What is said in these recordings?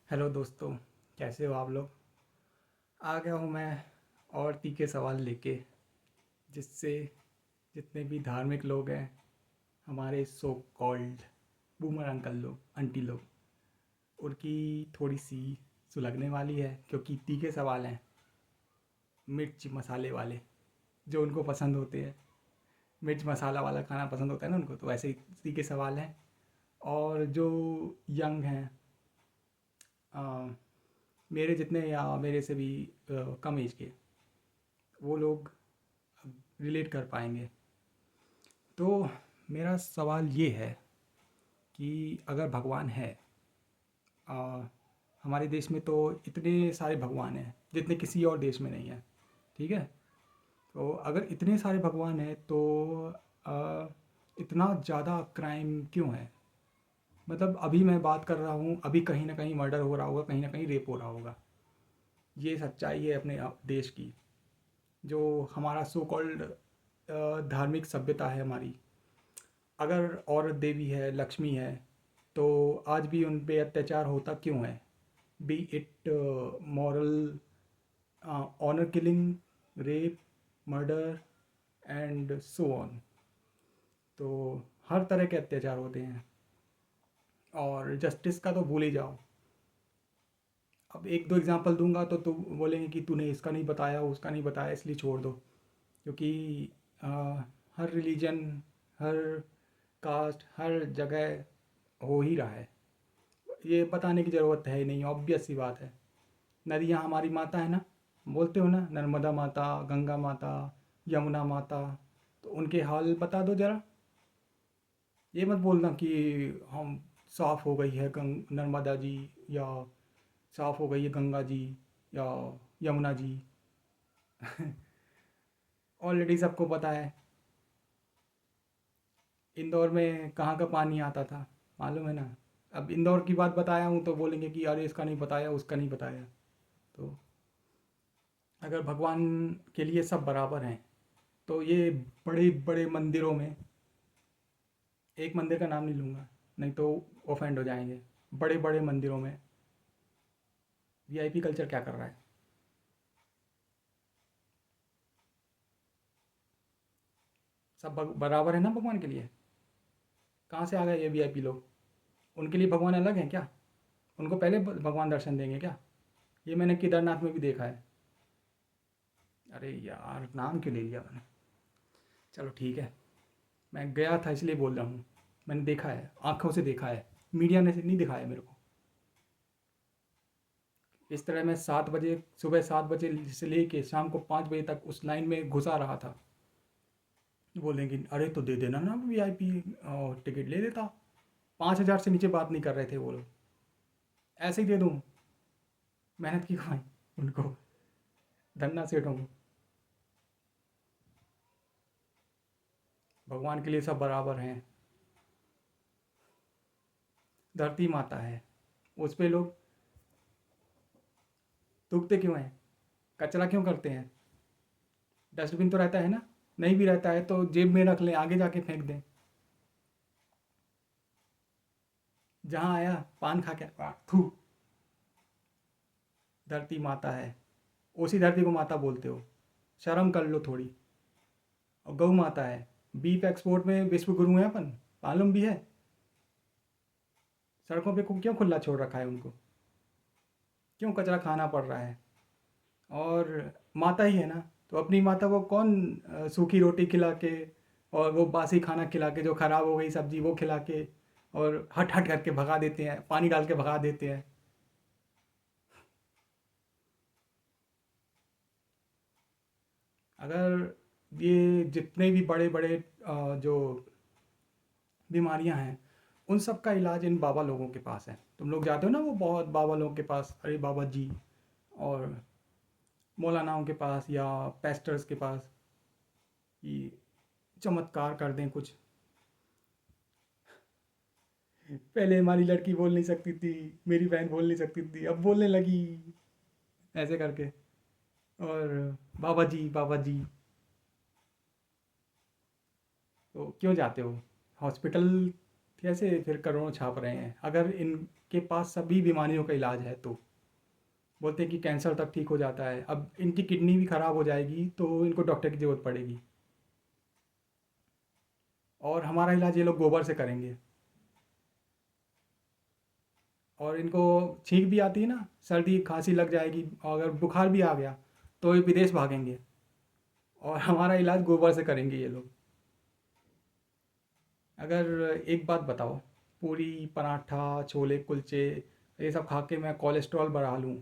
Hello दोस्तों, कैसे हो आप लोग। आ गया हूँ मैं और तीखे सवाल लेके, जिससे जितने भी धार्मिक लोग हैं, हमारे सो कॉल्ड बूमर अंकल लोग आंटी लोग, उनकी थोड़ी सी सुलगने वाली है, क्योंकि तीखे सवाल हैं, मिर्च मसाले वाले, जो उनको पसंद होते हैं। मिर्च मसाला वाला खाना पसंद होता है ना उनको, तो वैसे ही तीखे सवाल हैं। और जो यंग हैं, अ, मेरे जितने या मेरे से भी कम एज के, वो लोग रिलेट कर पाएंगे। तो मेरा सवाल ये है कि अगर भगवान है, अ, हमारे देश में तो इतने सारे भगवान हैं जितने किसी और देश में नहीं है। ठीक है। तो अगर इतने सारे भगवान हैं तो अ, इतना ज़्यादा क्राइम क्यों है। मतलब अभी मैं बात कर रहा हूँ, अभी कहीं ना कहीं मर्डर हो रहा होगा, कहीं ना कहीं रेप हो रहा होगा। ये सच्चाई है अपने देश की। जो हमारा सो कॉल्ड धार्मिक सभ्यता है हमारी, अगर औरत देवी है, लक्ष्मी है, तो आज भी उन पे अत्याचार होता क्यों है। Be it moral, honour killing, rape, murder and so on. तो हर तरह के अत्याचार होते हैं, और जस्टिस का तो भूल ही जाओ। अब एक दो एग्जांपल दूंगा तो बोलेंगे कि तूने इसका नहीं बताया, उसका नहीं बताया, इसलिए छोड़ दो। क्योंकि अ, हर रिलीजन, हर कास्ट, हर जगह हो ही रहा है। ये बताने की ज़रूरत है ही नहीं, ऑब्वियस सी बात है। नदियाँ हमारी माता है ना, बोलते हो ना, नर्मदा माता, गंगा माता, यमुना माता। तो उनके हाल बता दो ज़रा। ये मत बोलना कि हम साफ़ हो गई है नर्मदा जी, या साफ़ हो गई है गंगा जी, या यमुना जी। ऑलरेडी सबको पता है इंदौर में कहाँ का पानी आता था, मालूम है ना। अब इंदौर की बात बताया हूँ तो बोलेंगे कि अरे इसका नहीं बताया, उसका नहीं बताया। तो अगर भगवान के लिए सब बराबर हैं, तो ये बड़े बड़े मंदिरों में, एक मंदिर का नाम नहीं लूँगा, नहीं तो ऑफेंड हो जाएंगे, बड़े बड़े मंदिरों में वीआईपी कल्चर क्या कर रहा है। सब बराबर है ना भगवान के लिए। कहाँ से आ गए ये वीआईपी लोग। उनके लिए भगवान अलग हैं क्या। उनको पहले भगवान दर्शन देंगे क्या। ये मैंने केदारनाथ में भी देखा है। अरे यार, नाम क्यों ले लिया मैंने। चलो ठीक है, मैं गया था इसलिए बोल रहा हूँ। मैंने देखा है, आंखों से देखा है, मीडिया ने नहीं दिखाया मेरे को। इस तरह मैं 7 बजे, सुबह 7 बजे से लेके शाम को 5 बजे तक उस लाइन में घुसा रहा था। बोलेंगे अरे तो दे देना ना वीआईपी टिकट, ले लेता। 5,000 से नीचे बात नहीं कर रहे थे वो लोग। ऐसे ही दे दूँ, मेहनत की कमाई उनको, धन्ना सेठों को। भगवान के लिए सब बराबर हैं। धरती माता है, उस पे लोग थूकते क्यों हैं, कचरा क्यों करते हैं। डस्टबिन तो रहता है ना, नहीं भी रहता है तो जेब में रख लें, आगे जाके फेंक दें। जहाँ आया पान खा के थू। धरती माता है, उसी धरती को माता बोलते हो, शर्म कर लो थोड़ी। और गौ माता है, बीफ एक्सपोर्ट में विश्व गुरु हैं अपन, मालूम भी है। सड़कों पे क्यों खुला छोड़ रखा है उनको, क्यों कचरा खाना पड़ रहा है। और माता ही है ना, तो अपनी माता को कौन सूखी रोटी खिला के और वो बासी खाना खिला के, जो ख़राब हो गई सब्जी वो खिला के, और हट हट करके भगा देते हैं, पानी डाल के भगा देते हैं। अगर ये जितने भी बड़े बड़े जो बीमारियां हैं, उन सब का इलाज इन बाबा लोगों के पास है। तुम लोग जाते हो ना वो बहुत बाबा लोगों के पास, अरे बाबा जी, और मौलानाओं के पास या पेस्टर्स के पास, कि चमत्कार कर दें कुछ। पहले हमारी लड़की बोल नहीं सकती थी, मेरी बहन बोल नहीं सकती थी, अब बोलने लगी, ऐसे करके। और बाबा जी, बाबा जी। तो क्यों जाते हो हॉस्पिटल। कैसे फिर करोड़ों छाप रहे हैं अगर इनके पास सभी बीमारियों का इलाज है तो। बोलते हैं कि कैंसर तक ठीक हो जाता है, अब इनकी किडनी भी ख़राब हो जाएगी तो इनको डॉक्टर की ज़रूरत पड़ेगी, और हमारा इलाज ये लोग गोबर से करेंगे। और इनको छींक भी आती है ना, सर्दी खांसी लग जाएगी, और अगर बुखार भी आ गया तो ये विदेश भागेंगे, और हमारा इलाज गोबर से करेंगे ये लोग। अगर एक बात बताओ, पूरी पराठा छोले कुलचे ये सब खा के मैं कोलेस्ट्रॉल बढ़ा लूँ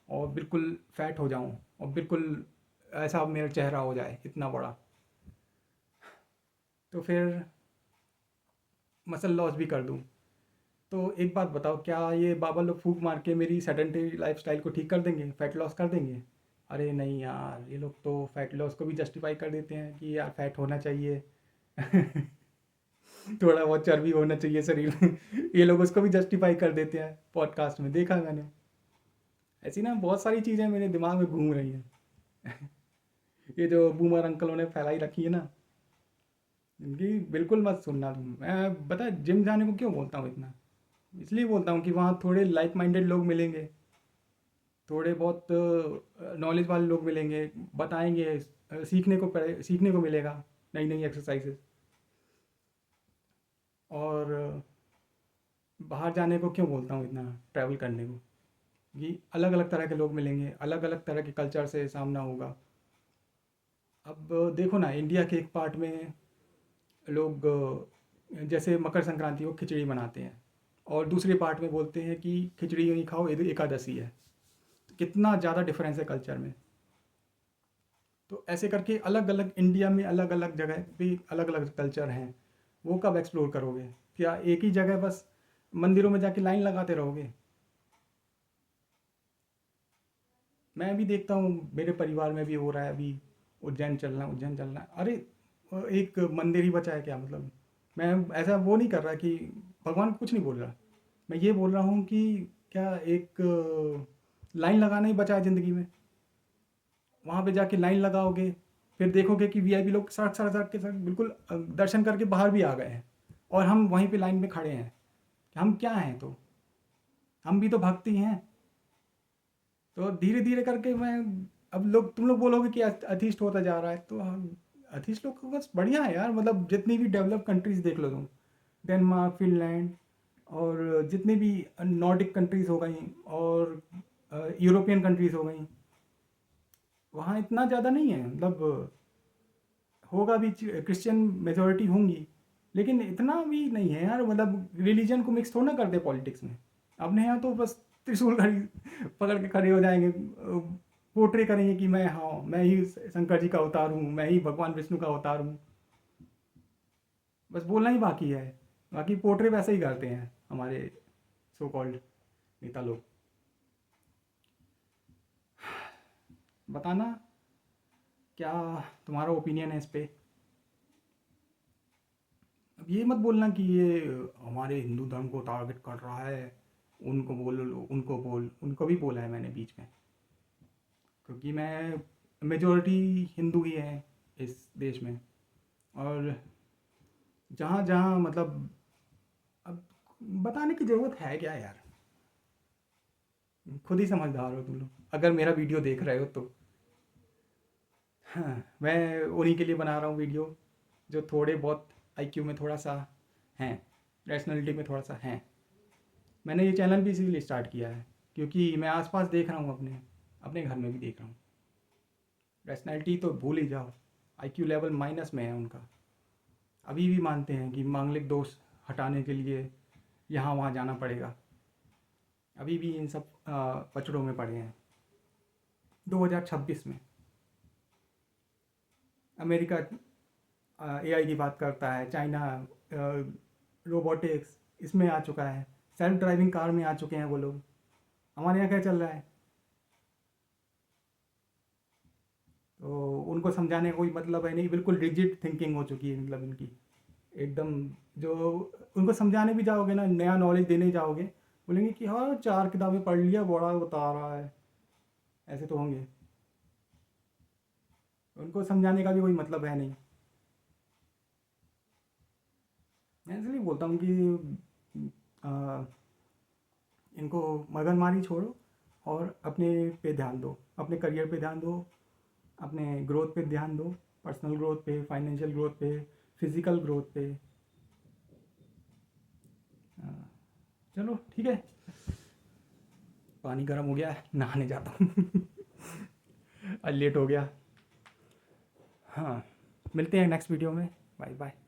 और बिल्कुल फैट हो जाऊँ, और बिल्कुल ऐसा मेरा चेहरा हो जाए इतना बड़ा, तो फिर मसल लॉस भी कर दूँ, तो एक बात बताओ, क्या ये बाबा लोग फूक मार के मेरी सेडेंटरी लाइफस्टाइल को ठीक कर देंगे, फैट लॉस कर देंगे? अरे नहीं यार, ये लोग तो फैट लॉस को भी जस्टिफाई कर देते हैं कि यार फैट होना चाहिए। थोड़ा बहुत चर्बी होना चाहिए शरीर में। ये लोग उसको भी जस्टिफाई कर देते हैं, पॉडकास्ट में देखा मैंने। ऐसी ना बहुत सारी चीज़ें मेरे दिमाग में घूम रही हैं। ये जो बूमर अंकलों ने फैलाई रखी है ना, इनकी बिल्कुल मत सुनना तुम। मैं बता जिम जाने को क्यों बोलता हूँ इतना, इसलिए बोलता हूँ कि वहाँ थोड़े लाइक माइंडेड लोग मिलेंगे, थोड़े बहुत नॉलेज वाले लोग मिलेंगे, बताएंगे, सीखने को मिलेगा नई नई एक्सरसाइजेस। और बाहर जाने को क्यों बोलता हूँ इतना, ट्रैवल करने को, कि अलग अलग तरह के लोग मिलेंगे, अलग अलग तरह के कल्चर से सामना होगा। अब देखो ना, इंडिया के एक पार्ट में लोग जैसे मकर संक्रांति को खिचड़ी बनाते हैं, और दूसरे पार्ट में बोलते हैं कि खिचड़ी नहीं खाओ, ये एकादशी है। तो कितना ज़्यादा डिफरेंस है कल्चर में। तो ऐसे करके अलग अलग इंडिया में अलग अलग जगह भी अलग अलग कल्चर हैं, वो कब एक्सप्लोर करोगे? क्या एक ही जगह बस मंदिरों में जाके लाइन लगाते रहोगे? मैं भी देखता हूँ, मेरे परिवार में भी हो रहा है अभी, उज्जैन चलना। अरे एक मंदिर ही बचा है क्या, मतलब मैं ऐसा वो नहीं कर रहा कि भगवान को कुछ नहीं बोल रहा, मैं ये बोल रहा हूँ कि क्या एक लाइन लगाना ही बचा है ज़िंदगी में? वहाँ पे जाके लाइन लगाओगे, फिर देखोगे कि वीआईपी लोग सड़क सड़क सड़क के सड़क बिल्कुल दर्शन करके बाहर भी आ गए हैं, और हम वहीं पे लाइन में खड़े हैं। हम क्या हैं तो? हम भी तो भक्ति हैं। तो धीरे धीरे करके मैं, अब लोग तुम लोग बोलोगे कि अथिस्ट होता जा रहा है, तो हम अथिस्ट लोग को बस बढ़िया है यार, मतलब जितनी भी डेवलप कंट्रीज देख लो तुम, डेनमार्क, फिनलैंड, और जितनी भी नॉर्डिक कंट्रीज हो गई, और यूरोपियन कंट्रीज हो गई, वहाँ इतना ज़्यादा नहीं है, मतलब होगा भी, क्रिश्चियन मेजोरिटी होंगी, लेकिन इतना भी नहीं है यार, मतलब रिलीजन को मिक्स थोड़ा ना करते पॉलिटिक्स में। अपने यहाँ तो बस त्रिशूल खड़ी पकड़ के खड़े हो जाएंगे, पोर्ट्रे करेंगे कि मैं, हाँ मैं ही शंकर जी का अवतार हूँ, मैं ही भगवान विष्णु का अवतार हूँ। बस बोलना ही बाकी है, बाकी पोर्ट्रे वैसे ही करते हैं हमारे सो कॉल्ड नेता लोग। बताना क्या तुम्हारा ओपिनियन है इस पे। अब ये मत बोलना कि ये हमारे हिंदू धर्म को टारगेट कर रहा है, उनको बोल, उनको बोल, उनको भी बोला है मैंने बीच में, क्योंकि मैं, मेजोरिटी हिंदू ही है इस देश में, और जहाँ जहाँ मतलब, अब बताने की ज़रूरत है क्या यार, खुद ही समझदार हो तुम लोग अगर मेरा वीडियो देख रहे हो तो। हाँ, मैं उन्हीं के लिए बना रहा हूँ वीडियो, जो थोड़े बहुत आईक्यू में थोड़ा सा हैं, रैशनैलिटी में थोड़ा सा हैं। मैंने ये चैनल भी इसीलिए स्टार्ट किया है, क्योंकि मैं आसपास देख रहा हूँ, अपने अपने घर में भी देख रहा हूँ, रैशनैलिटी तो भूल ही जाओ, आईक्यू लेवल माइनस में है उनका। अभी भी मानते हैं कि मांगलिक दोष हटाने के लिए यहाँ वहाँ जाना पड़ेगा, अभी भी इन सब पचड़ों में पड़े हैं। 2026 में अमेरिका एआई की बात करता है, चाइना रोबोटिक्स इसमें आ चुका है, सेल्फ ड्राइविंग कार में आ चुके हैं वो लोग। हमारे यहाँ क्या चल रहा है? तो उनको समझाने का कोई मतलब है नहीं, बिल्कुल रिजिड थिंकिंग हो चुकी है, मतलब इनकी एकदम। जो उनको समझाने भी जाओगे ना, नया नॉलेज देने जाओगे, बोलेंगे कि हाँ 4 किताबें पढ़ लिया, बड़ा बता रहा है, ऐसे तो होंगे। उनको समझाने का भी कोई मतलब है नहीं। मैं इसलिए बोलता हूँ कि इनको मगनमारी छोड़ो और अपने पे ध्यान दो, अपने करियर पे ध्यान दो, अपने ग्रोथ पे ध्यान दो, पर्सनल ग्रोथ पे, फाइनेंशियल ग्रोथ पे, फिज़िकल ग्रोथ पे। चलो ठीक है, पानी गर्म हो गया है, नहाने जाता हूँ। आज लेट हो गया। हाँ, मिलते हैं नेक्स्ट वीडियो में। Bye bye.